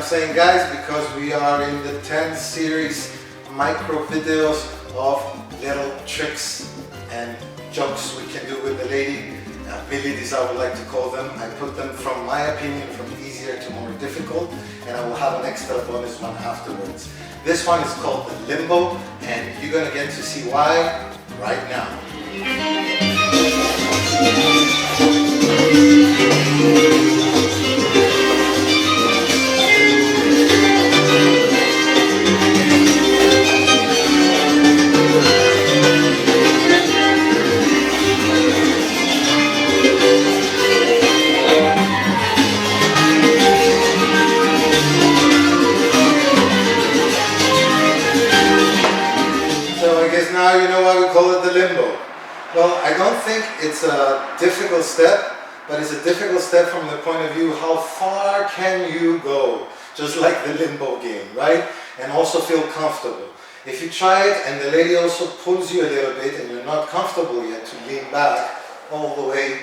saying guys because we are in the 10th series micro videos of little tricks and jokes we can do with the lady. Abilities I would like to call them. I put them from my opinion from easier to more difficult, and I will have an extra bonus one afterwards. This one is called the Limbo, and you're gonna get to see why right now. Now you know why we call it the Limbo. Well, I don't think it's a difficult step, but it's a difficult step from the point of view how far can you go, just like the Limbo game, right? And also feel comfortable. If you try it and the lady also pulls you a little bit and you're not comfortable yet to lean back all the way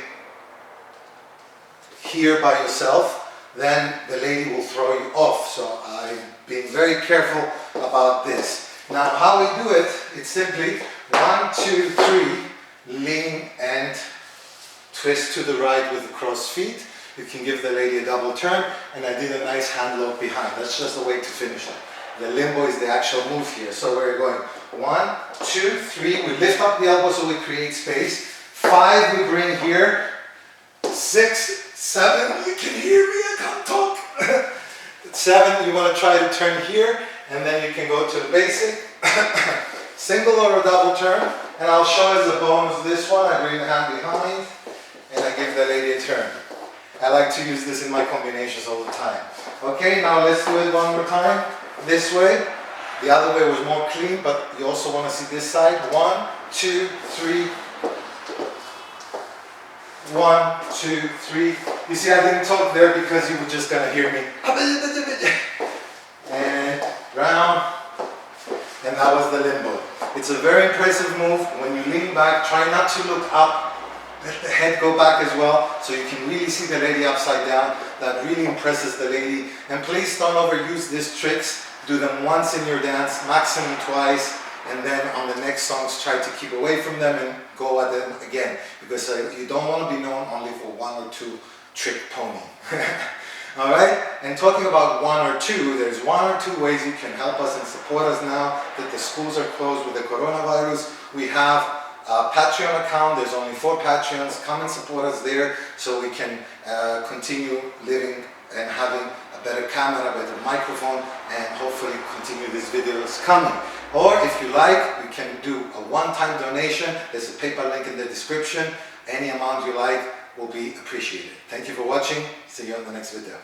here by yourself, then the lady will throw you off. So I'm being very careful about this. Now how we do it, it's simply 1, 2, 3, lean and twist to the right with the crossed feet. You can give the lady a double turn, and I did a nice hand lock behind. That's just a way to finish it. The Limbo is the actual move here. So we're going 1, 2, 3, we lift up the elbow so we create space. 5 we bring here. 6, 7, you can hear me, I can't talk. 7 you want to try to turn here. And then you can go to a basic, single or a double turn. And I'll show as a bonus this one. I bring the hand behind and I give the lady a turn. I like to use this in my combinations all the time. Okay, now let's do it one more time. This way. The other way was more clean, but you also want to see this side. 1, 2, 3. 1, 2, 3. You see, I didn't talk there because you were just going to hear me. And round, and that was the Limbo. It's a very impressive move. When you lean back, try not to look up, let the head go back as well, so you can really see the lady upside down. That really impresses the lady. And please don't overuse these tricks. Do them once in your dance, maximum twice, and then on the next songs try to keep away from them and go at them again, because you don't want to be known only for 1 or 2 trick pony. Alright, and talking about 1 or 2, there's 1 or 2 ways you can help us and support us now that the schools are closed with the coronavirus. We have a Patreon account. There's only 4 Patreons. Come and support us there so we can continue living and having a better camera, a better microphone, and hopefully continue these videos coming. Or if you like, we can do a one-time donation. There's a PayPal link in the description. Any amount you like will be appreciated. Thank you for watching. See you on the next video.